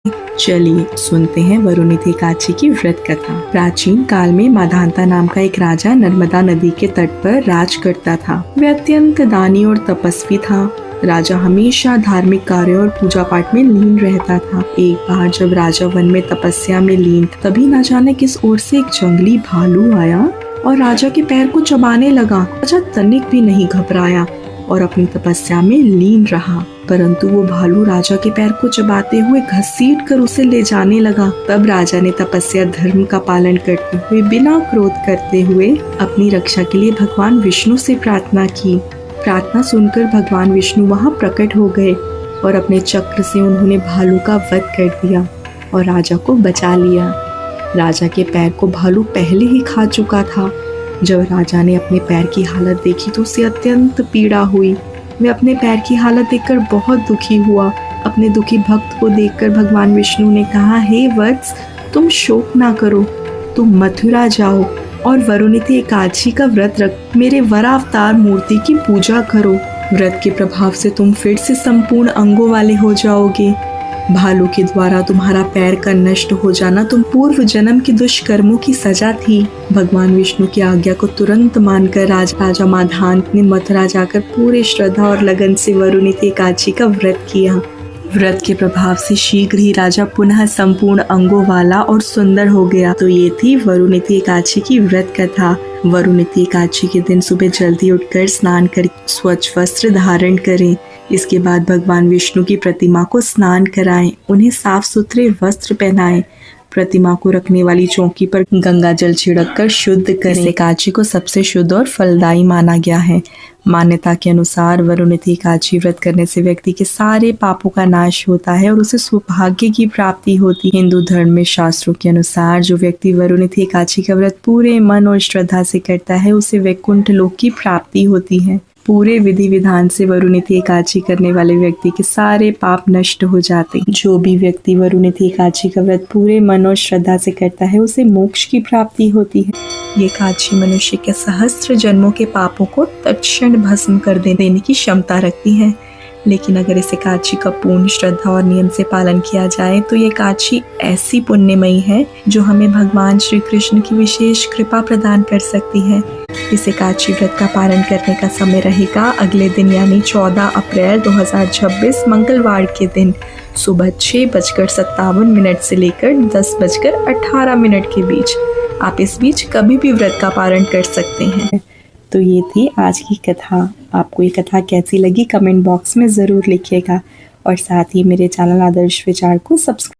चलिए सुनते हैं वरुणिति एकादशी की व्रत कथा। प्राचीन काल में माधांता नाम का एक राजा नर्मदा नदी के तट पर राज करता था। वह अत्यंत दानी और तपस्वी था। राजा हमेशा धार्मिक कार्यों और पूजा पाठ में लीन रहता था। एक बार जब राजा वन में तपस्या में लीन था, तभी न जाने किस ओर से एक जंगली भालू आया और राजा के पैर को चबाने लगा। राजा तनिक भी नहीं घबराया और अपनी तपस्या में लीन रहा, परंतु वो भालू राजा के पैर को चबाते हुए घसीट कर उसे ले जाने लगा। तब राजा ने तपस्या धर्म का पालन करते हुए बिना क्रोध करते हुए अपनी रक्षा के लिए भगवान विष्णु से प्रार्थना की। प्रार्थना सुनकर भगवान विष्णु वहां प्रकट हो गए और अपने चक्र से उन्होंने भालू का वध कर दिया और राजा को बचा लिया। राजा के पैर को भालू पहले ही खा चुका था। जब राजा ने अपने पैर की हालत देखी तो उसे अत्यंत पीड़ा हुई। वह अपने पैर की हालत देखकर बहुत दुखी हुआ। अपने दुखी भक्त को देखकर भगवान विष्णु ने कहा, हे वत्स, तुम शोक ना करो, तुम मथुरा जाओ और वरुणिति एकादशी का व्रत रख मेरे वरावतार मूर्ति की पूजा करो। व्रत के प्रभाव से तुम फिर से संपूर्ण अंगों वाले हो जाओगे। भालू के द्वारा तुम्हारा पैर का नष्ट हो जाना तुम पूर्व जन्म के दुष्कर्मों की सजा थी। भगवान विष्णु की आज्ञा को तुरंत मानकर राजा माधांत ने मथुरा जाकर पूरे श्रद्धा और लगन से वरुणिति एकादशी का व्रत किया। व्रत के प्रभाव से शीघ्र ही राजा पुनः संपूर्ण अंगों वाला और सुंदर हो गया। तो ये थी वरुणिति एकादशी की व्रत कथा। वरुणिति एकादशी के दिन सुबह जल्दी उठकर स्नान कर स्वच्छ वस्त्र धारण करें। इसके बाद भगवान विष्णु की प्रतिमा को स्नान कराएं, उन्हें साफ सुथरे वस्त्र पहनाएं। प्रतिमा को रखने वाली चौकी पर गंगा जल छिड़ककर शुद्ध करें। एकादशी को सबसे शुद्ध और फलदायी माना गया है। मान्यता के अनुसार वरुणिति एकादशी व्रत करने से व्यक्ति के सारे पापों का नाश होता है और उसे सौभाग्य की प्राप्ति होती है। हिंदू धर्म में शास्त्रों के अनुसार जो व्यक्ति वरुणिति एकादशी का व्रत पूरे मन और श्रद्धा से करता है उसे वैकुंठ लोक की प्राप्ति होती है। पूरे विधि विधान से वरुणिति एकादशी करने वाले व्यक्ति के सारे पाप नष्ट हो जाते हैं। जो भी व्यक्ति वरुणिति एकादशी का व्रत पूरे मन और श्रद्धा से करता है उसे मोक्ष की प्राप्ति होती है। ये एकादशी मनुष्य के सहस्त्र जन्मों के पापों को तत्क्षण भस्म कर देने की क्षमता रखती है। लेकिन अगर इस एकादशी का पूर्ण श्रद्धा और नियम से पालन किया जाए तो ये एकादशी ऐसी पुण्यमयी है जो हमें भगवान श्री कृष्ण की विशेष कृपा प्रदान कर सकती है। इस एकादशी व्रत का पालन करने का समय रहेगा अगले दिन यानी 14 अप्रैल 2026 मंगलवार के दिन सुबह 6:57 से लेकर 10:18 के बीच। आप इस बीच कभी भी व्रत का पालन कर सकते हैं। तो ये थी आज की कथा। आपको ये कथा कैसी लगी कमेंट बॉक्स में ज़रूर लिखिएगा और साथ ही मेरे चैनल आदर्श विचार को सब्सक्राइब